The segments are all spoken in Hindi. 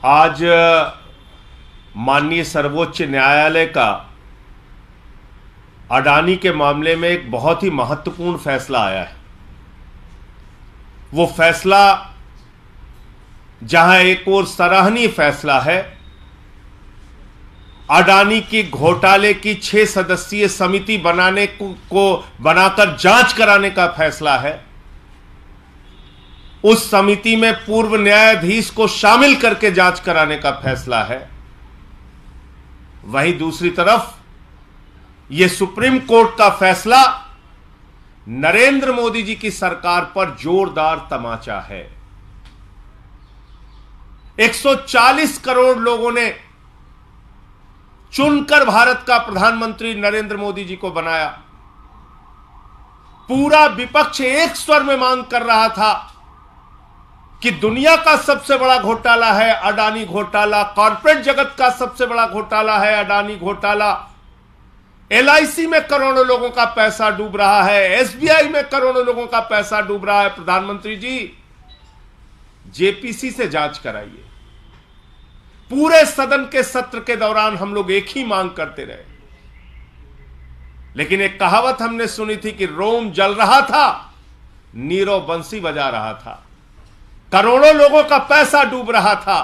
आज माननीय सर्वोच्च न्यायालय का अडानी के मामले में एक बहुत ही महत्वपूर्ण फैसला आया है। वो फैसला जहां एक और सराहनीय फैसला है, अडानी की घोटाले की 6 सदस्यीय समिति बनाकर जांच कराने का फैसला है। उस समिति में पूर्व न्यायाधीश को शामिल करके जांच कराने का फैसला है। वहीं दूसरी तरफ यह सुप्रीम कोर्ट का फैसला नरेंद्र मोदी जी की सरकार पर जोरदार तमाचा है। 140 करोड़ लोगों ने चुनकर भारत का प्रधानमंत्री नरेंद्र मोदी जी को बनाया। पूरा विपक्ष एक स्वर में मांग कर रहा था कि दुनिया का सबसे बड़ा घोटाला है अडानी घोटाला, कॉर्पोरेट जगत का सबसे बड़ा घोटाला है अडानी घोटाला। LIC में करोड़ों लोगों का पैसा डूब रहा है, SBI में करोड़ों लोगों का पैसा डूब रहा है। प्रधानमंत्री जी, JPC से जांच कराइए। पूरे सदन के सत्र के दौरान हम लोग एक ही मांग करते रहे, लेकिन एक कहावत हमने सुनी थी कि रोम जल रहा था, नीरव बंसी बजा रहा था। करोड़ों लोगों का पैसा डूब रहा था,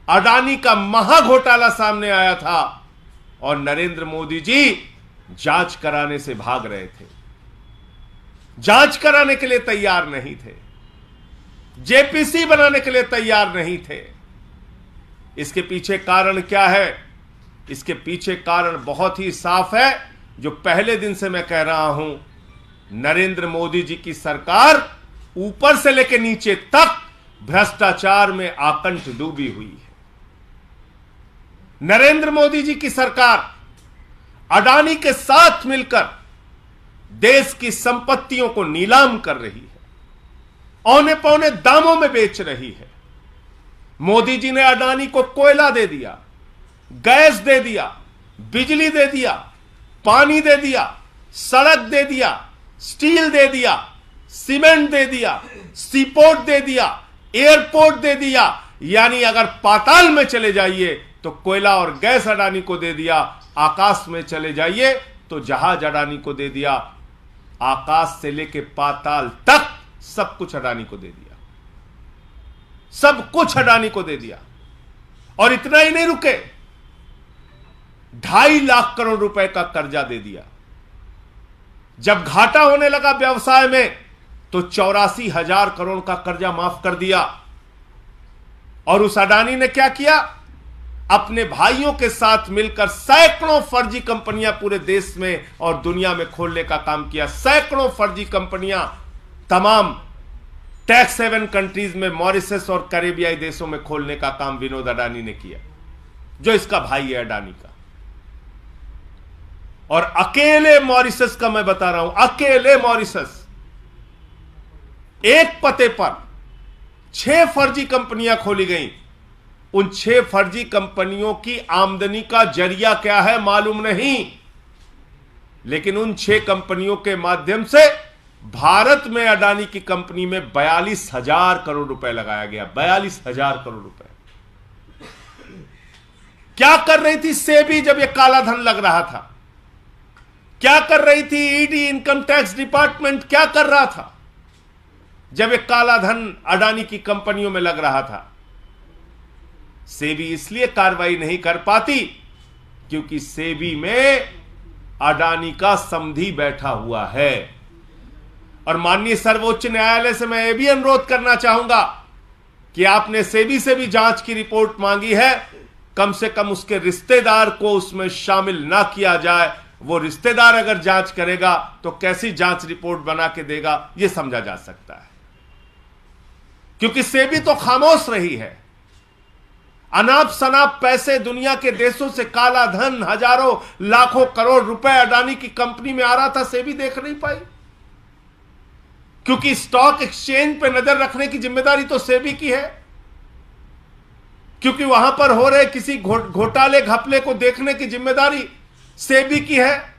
अडानी का महाघोटाला सामने आया था और नरेंद्र मोदी जी जांच कराने से भाग रहे थे, जांच कराने के लिए तैयार नहीं थे, JPC बनाने के लिए तैयार नहीं थे। इसके पीछे कारण क्या है? इसके पीछे कारण बहुत ही साफ है, जो पहले दिन से मैं कह रहा हूं। नरेंद्र मोदी जी की सरकार ऊपर से लेकर नीचे तक भ्रष्टाचार में आकंठ डूबी हुई है। नरेंद्र मोदी जी की सरकार अडानी के साथ मिलकर देश की संपत्तियों को नीलाम कर रही है, औने पौने दामों में बेच रही है। मोदी जी ने अडानी को कोयला दे दिया, गैस दे दिया, बिजली दे दिया, पानी दे दिया, सड़क दे दिया, स्टील दे दिया, सीमेंट दे दिया, सीपोर्ट दे दिया, एयरपोर्ट दे दिया। यानी अगर पाताल में चले जाइए तो कोयला और गैस अडानी को दे दिया, आकाश में चले जाइए तो जहाज अडानी को दे दिया, आकाश से लेके पाताल तक सब कुछ अडानी को दे दिया, सब कुछ अडानी को दे दिया। और इतना ही नहीं रुके, 2.5 लाख करोड़ रुपए का कर्जा दे दिया। जब घाटा होने लगा व्यवसाय में तो 84,000 करोड़ का कर्जा माफ कर दिया। और उस अडानी ने क्या किया? अपने भाइयों के साथ मिलकर सैकड़ों फर्जी कंपनियां पूरे देश में और दुनिया में खोलने का काम किया। सैकड़ों फर्जी कंपनियां तमाम टैक्स हेवन कंट्रीज में, मॉरिशस और कैरेबियाई देशों में खोलने का काम विनोद अडानी ने किया, जो इसका भाई है अडानी का। और अकेले मॉरिशस का मैं बता रहा हूं, अकेले मॉरिशस एक पते पर 6 फर्जी कंपनियां खोली गई। उन 6 फर्जी कंपनियों की आमदनी का जरिया क्या है मालूम नहीं, लेकिन उन 6 कंपनियों के माध्यम से भारत में अडानी की कंपनी में 42,000 करोड़ रुपए लगाया गया। 42,000 करोड़ रुपए क्या कर रही थी सेबी जब यह काला धन लग रहा था? क्या कर रही थी ईडी, इनकम टैक्स डिपार्टमेंट क्या कर रहा था जब यह काला धन अडानी की कंपनियों में लग रहा था? सेबी इसलिए कार्रवाई नहीं कर पाती क्योंकि सेबी में अडानी का समधी बैठा हुआ है। और माननीय सर्वोच्च न्यायालय से मैं यह भी अनुरोध करना चाहूंगा कि आपने सेबी से भी जांच की रिपोर्ट मांगी है, कम से कम उसके रिश्तेदार को उसमें शामिल ना किया जाए। वो रिश्तेदार अगर जांच करेगा तो कैसी जांच रिपोर्ट बना के देगा, यह समझा जा सकता है। क्योंकि सेबी तो खामोश रही है। अनाप शनाप पैसे दुनिया के देशों से काला धन हजारों लाखों करोड़ रुपए अडानी की कंपनी में आ रहा था, सेबी देख नहीं पाई। क्योंकि स्टॉक एक्सचेंज पे नजर रखने की जिम्मेदारी तो सेबी की है, क्योंकि वहां पर हो रहे किसी घोटाले घपले को देखने की जिम्मेदारी सेबी की है।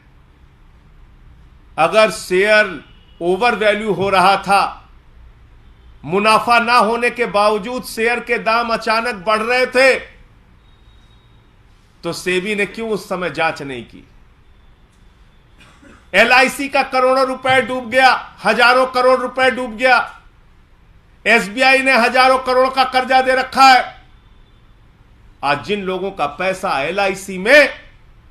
अगर शेयर ओवर वैल्यू हो रहा था मुनाफा ना होने के बावजूद शेयर के दाम अचानक बढ़ रहे थे, तो सेबी ने क्यों उस समय जांच नहीं की? एलआईसी का करोड़ों रुपए डूब गया, हजारों करोड़ रुपए डूब गया। एसबीआई ने हजारों करोड़ का कर्जा दे रखा है। आज जिन लोगों का पैसा एलआईसी में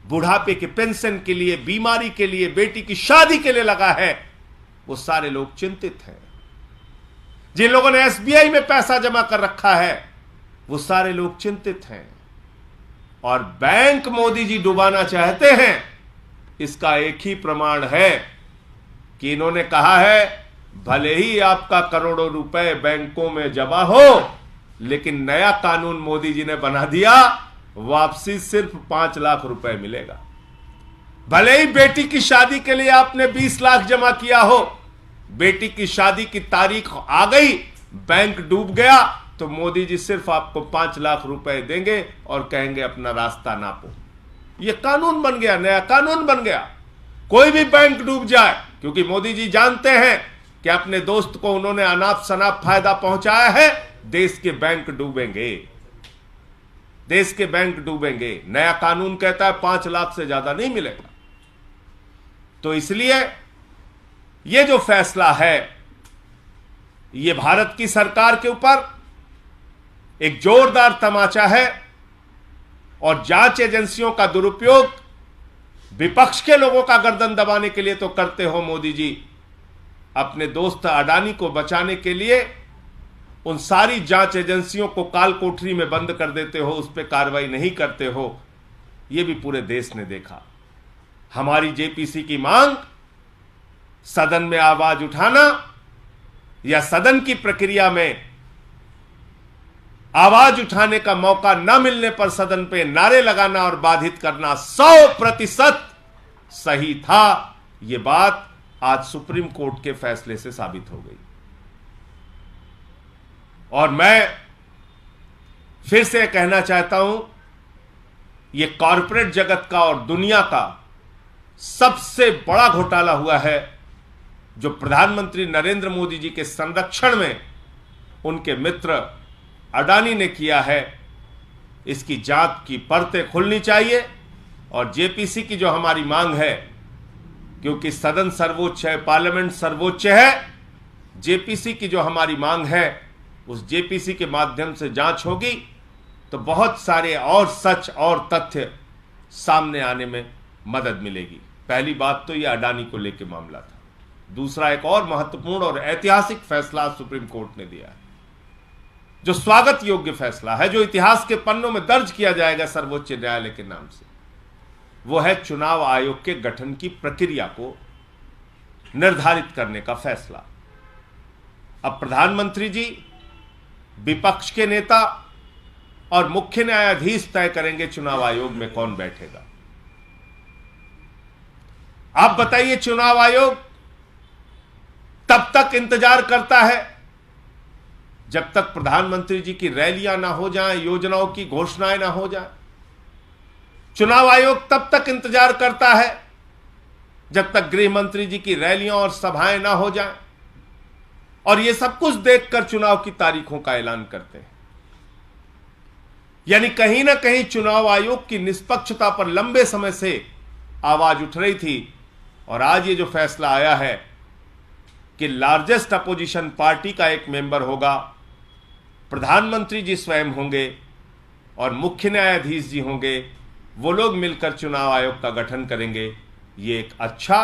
बुढ़ापे के पेंशन के लिए, बीमारी के लिए, बेटी की शादी के लिए लगा है, वो सारे लोग चिंतित हैं। जिन लोगों ने एसबीआई में पैसा जमा कर रखा है, वो सारे लोग चिंतित हैं। और बैंक मोदी जी डुबाना चाहते हैं, इसका एक ही प्रमाण है कि इन्होंने कहा है भले ही आपका करोड़ों रुपए बैंकों में जमा हो, लेकिन नया कानून मोदी जी ने बना दिया, वापसी सिर्फ 5 लाख रुपए मिलेगा। भले ही बेटी की शादी के लिए आपने 20 लाख जमा किया हो, बेटी की शादी की तारीख आ गई, बैंक डूब गया, तो मोदी जी सिर्फ आपको 5 लाख रुपए देंगे और कहेंगे अपना रास्ता नापो। यह कानून बन गया, नया कानून बन गया। कोई भी बैंक डूब जाए, क्योंकि मोदी जी जानते हैं कि अपने दोस्त को उन्होंने अनाप शनाप फायदा पहुंचाया है, देश के बैंक डूबेंगे, देश के बैंक डूबेंगे। नया कानून कहता है 5 लाख से ज्यादा नहीं मिलेगा। तो इसलिए यह जो फैसला है, यह भारत की सरकार के ऊपर एक जोरदार तमाचा है। और जांच एजेंसियों का दुरुपयोग विपक्ष के लोगों का गर्दन दबाने के लिए तो करते हो मोदी जी, अपने दोस्त अडानी को बचाने के लिए उन सारी जांच एजेंसियों को काल कोठरी में बंद कर देते हो, उस पर कार्रवाई नहीं करते हो। यह भी पूरे देश ने देखा। हमारी जेपीसी की मांग, सदन में आवाज उठाना या सदन की प्रक्रिया में आवाज उठाने का मौका न मिलने पर सदन पे नारे लगाना और बाधित करना 100% सही था। यह बात आज सुप्रीम कोर्ट के फैसले से साबित हो गई। और मैं फिर से कहना चाहता हूं, यह कॉरपोरेट जगत का और दुनिया का सबसे बड़ा घोटाला हुआ है, जो प्रधानमंत्री नरेंद्र मोदी जी के संरक्षण में उनके मित्र अडानी ने किया है। इसकी जांच की परतें खुलनी चाहिए। और जेपीसी की जो हमारी मांग है, क्योंकि सदन सर्वोच्च है, पार्लियामेंट सर्वोच्च है, जेपीसी की जो हमारी मांग है, उस जेपीसी के माध्यम से जांच होगी तो बहुत सारे और सच और तथ्य सामने आने में मदद मिलेगी। पहली बात तो यह अडानी को लेकर मामला था। दूसरा, एक और महत्वपूर्ण और ऐतिहासिक फैसला सुप्रीम कोर्ट ने दिया है, जो स्वागत योग्य फैसला है, जो इतिहास के पन्नों में दर्ज किया जाएगा सर्वोच्च न्यायालय के नाम से। वो है चुनाव आयोग के गठन की प्रक्रिया को निर्धारित करने का फैसला। अब प्रधानमंत्री जी, विपक्ष के नेता और मुख्य न्यायाधीश तय करेंगे चुनाव आयोग में कौन बैठेगा। आप बताइए, चुनाव आयोग तब तक इंतजार करता है जब तक प्रधानमंत्री जी की रैलियां ना हो जाएं, योजनाओं की घोषणाएं ना हो जाएं। चुनाव आयोग तब तक इंतजार करता है जब तक गृह मंत्री जी की रैलियां और सभाएं ना हो जाएं। और यह सब कुछ देखकर चुनाव की तारीखों का ऐलान करते हैं। यानी कहीं ना कहीं चुनाव आयोग की निष्पक्षता पर लंबे समय से आवाज उठ रही थी। और आज ये जो फैसला आया है कि लार्जेस्ट अपोजिशन पार्टी का एक मेंबर होगा, प्रधानमंत्री जी स्वयं होंगे और मुख्य न्यायाधीश जी होंगे, वो लोग मिलकर चुनाव आयोग का गठन करेंगे। ये एक अच्छा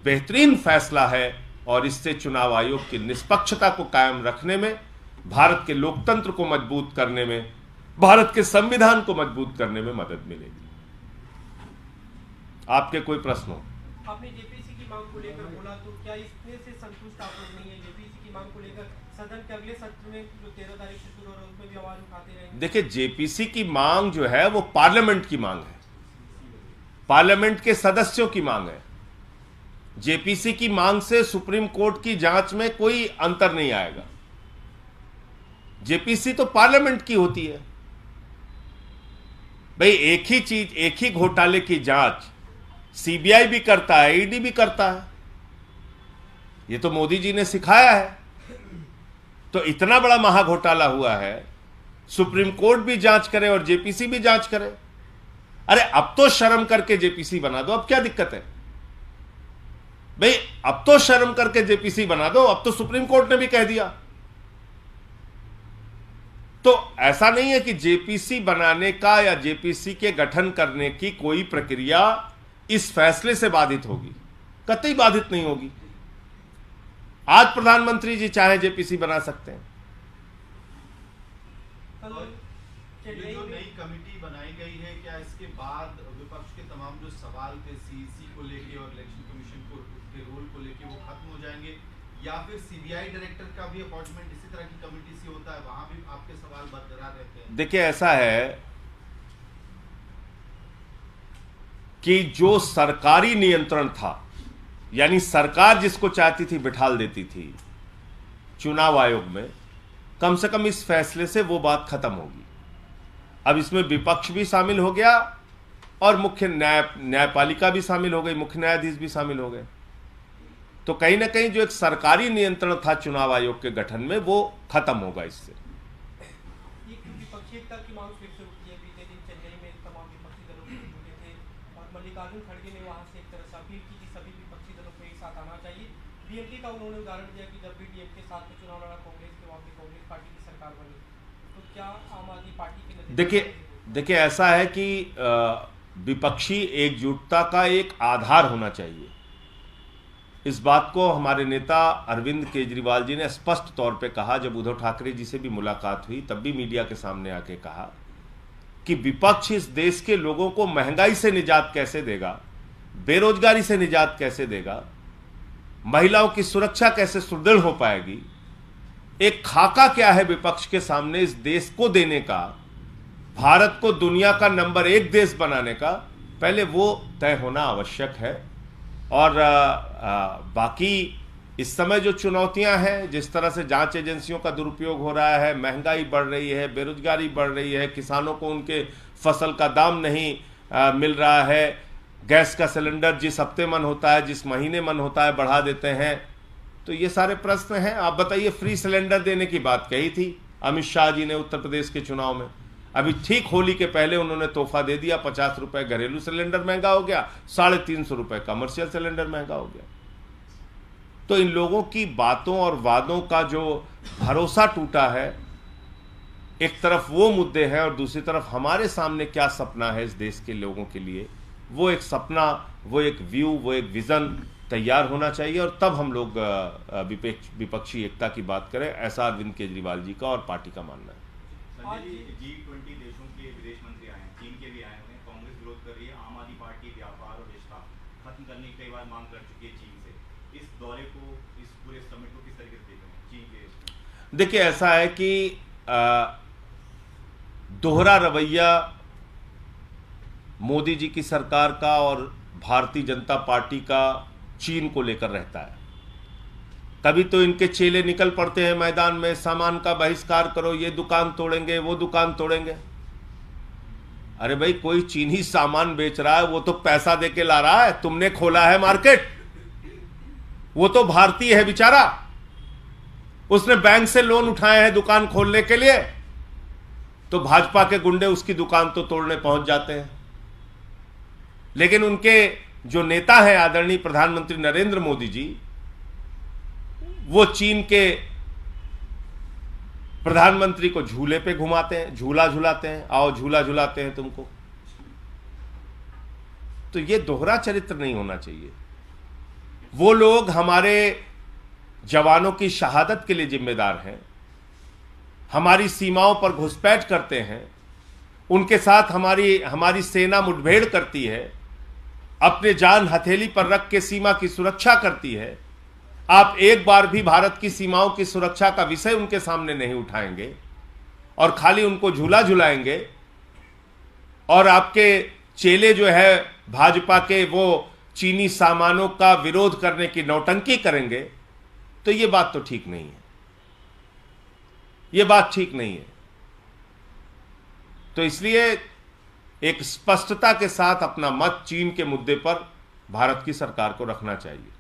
बेहतरीन फैसला है और इससे चुनाव आयोग की निष्पक्षता को कायम रखने में, भारत के लोकतंत्र को मजबूत करने में, भारत के संविधान को मजबूत करने में मदद मिलेगी। आपके कोई प्रश्न हो? आपने जेपीसी की मांग को लेकर बोला, तो क्या इसमें से संतुष्ट आप लोग नहीं है? जेपीसी की मांग को लेकर सदन के अगले सत्र में जो 13 तारीख से शुरू हो रहा है उसमें भी आवाज उठाते रहेंगे? देखिए, जेपीसी की मांग जो है वो पार्लियामेंट की मांग है, पार्लियामेंट के सदस्यों की मांग है। जेपीसी की मांग से सुप्रीम कोर्ट की जांच में कोई अंतर नहीं आएगा। जेपीसी तो पार्लियामेंट की होती है भाई। एक ही चीज, एक ही घोटाले की जांच सीबीआई भी करता है, ईडी भी करता है। ये तो मोदी जी ने सिखाया है। तो इतना बड़ा महाघोटाला हुआ है, सुप्रीम कोर्ट भी जांच करे और जेपीसी भी जांच करे। अरे अब तो शर्म करके जेपीसी बना दो, अब क्या दिक्कत है भाई? अब तो शर्म करके जेपीसी बना दो, अब तो सुप्रीम कोर्ट ने भी कह दिया। तो ऐसा नहीं है कि जेपीसी बनाने का या जेपीसी के गठन करने की कोई प्रक्रिया इस फैसले से बाधित होगी, कतई बाधित नहीं होगी। आज प्रधानमंत्री जी चाहे जेपीसी बना सकते हैं। ये जो नई कमेटी बनाई गई है, क्या इसके बाद विपक्ष के तमाम जो सवाल थे सीईसी को लेके और इलेक्शन कमीशन को के रोल को लेके वो खत्म हो जाएंगे, या फिर सीबीआई डायरेक्टर का भी अपॉइंटमेंट इसी तरह की कमेटी से होता है, वहां भी आपके सवाल बरकरार रहते हैं? देखिए, ऐसा है कि जो सरकारी नियंत्रण था, यानी सरकार जिसको चाहती थी बिठाल देती थी चुनाव आयोग में, कम से कम इस फैसले से वो बात खत्म होगी। अब इसमें विपक्ष भी शामिल हो गया और मुख्य न्यायपालिका भी शामिल हो गई, मुख्य न्यायाधीश भी शामिल हो गए। तो कहीं ना कहीं जो एक सरकारी नियंत्रण था चुनाव आयोग के गठन में, वो खत्म होगा इससे। विपक्षी एकता की मांग फिर से उठी है। बीते दिन चेन्नई में तमाम विपक्षी दलों के जुटे थे और मल्लिकार्जुन खड़गे ने वहां से एक तरह से अपील की कि सभी विपक्षी दलों को एक साथ आना चाहिए। डीएमके का उन्होंने उदाहरण दिया कि जब भी डीएमके साथ में चुनाव लड़ा कांग्रेस के, वहां पे कांग्रेस पार्टी की सरकार बनी। तो क्या आम आदमी पार्टी के देखिए ऐसा है कि विपक्षी एकजुटता का एक आधार होना चाहिए। इस बात को हमारे नेता अरविंद केजरीवाल जी ने स्पष्ट तौर पे कहा। जब उद्धव ठाकरे जी से भी मुलाकात हुई तब भी मीडिया के सामने आके कहा कि विपक्ष इस देश के लोगों को महंगाई से निजात कैसे देगा, बेरोजगारी से निजात कैसे देगा, महिलाओं की सुरक्षा कैसे सुदृढ़ हो पाएगी, एक खाका क्या है विपक्ष के सामने इस देश को देने का, भारत को दुनिया का नंबर 1 देश बनाने का, पहले वो तय होना आवश्यक है। और बाकी इस समय जो चुनौतियां हैं, जिस तरह से जांच एजेंसियों का दुरुपयोग हो रहा है, महंगाई बढ़ रही है, बेरोजगारी बढ़ रही है, किसानों को उनके फसल का दाम नहीं मिल रहा है, गैस का सिलेंडर जिस हफ्ते मन होता है, जिस महीने मन होता है बढ़ा देते हैं, तो ये सारे प्रश्न हैं। आप बताइए, फ्री सिलेंडर देने की बात कही थी अमित शाह जी ने उत्तर प्रदेश के चुनाव में, अभी ठीक होली के पहले उन्होंने तोहफा दे दिया, 50 रुपए घरेलू सिलेंडर महंगा हो गया, 350 रुपए कमर्शियल सिलेंडर महंगा हो गया। तो इन लोगों की बातों और वादों का जो भरोसा टूटा है, एक तरफ वो मुद्दे हैं और दूसरी तरफ हमारे सामने क्या सपना है इस देश के लोगों के लिए, वो एक सपना, वो एक व्यू, वो एक विजन तैयार होना चाहिए और तब हम लोग विपक्षी एकता की बात करें, ऐसा अरविंद केजरीवाल जी का और पार्टी का मानना है। संजय जी, G20 देशों के विदेश मंत्री आए हैं, चीन के भी आए हुए हैं, कांग्रेस विरोध कर रही है, आम आदमी पार्टी व्यापार और रिश्ता खत्म करने की कई बार मांग कर चुकी है चीन से। इस दौरे को, इस पूरे समिट को किस तरीके से देख रहे हैं चीन के? देखिए, ऐसा है कि दोहरा रवैया मोदी जी की सरकार का और भारतीय जनता पार्टी का चीन को लेकर रहता है। कभी तो इनके चेले निकल पड़ते हैं मैदान में, सामान का बहिष्कार करो, ये दुकान तोड़ेंगे, वो दुकान तोड़ेंगे। अरे भाई, कोई चीनी सामान बेच रहा है, वो तो पैसा देके ला रहा है, तुमने खोला है मार्केट, वो तो भारतीय है बेचारा, उसने बैंक से लोन उठाए हैं दुकान खोलने के लिए, तो भाजपा के गुंडे उसकी दुकान तो तोड़ने पहुंच जाते हैं। लेकिन उनके जो नेता हैं आदरणीय प्रधानमंत्री नरेंद्र मोदी जी, वो चीन के प्रधानमंत्री को झूले पे घुमाते हैं, झूला झुलाते हैं, आओ झूला झुलाते हैं तुमको। तो ये दोहरा चरित्र नहीं होना चाहिए। वो लोग हमारे जवानों की शहादत के लिए जिम्मेदार हैं, हमारी सीमाओं पर घुसपैठ करते हैं, उनके साथ हमारी सेना मुठभेड़ करती है, अपने जान हथेली पर रख के सीमा की सुरक्षा करती है। आप एक बार भी भारत की सीमाओं की सुरक्षा का विषय उनके सामने नहीं उठाएंगे और खाली उनको झूला झुलाएंगे, और आपके चेले जो है भाजपा के, वो चीनी सामानों का विरोध करने की नौटंकी करेंगे, तो ये बात तो ठीक नहीं है, ये बात ठीक नहीं है। तो इसलिए एक स्पष्टता के साथ अपना मत चीन के मुद्दे पर भारत की सरकार को रखना चाहिए।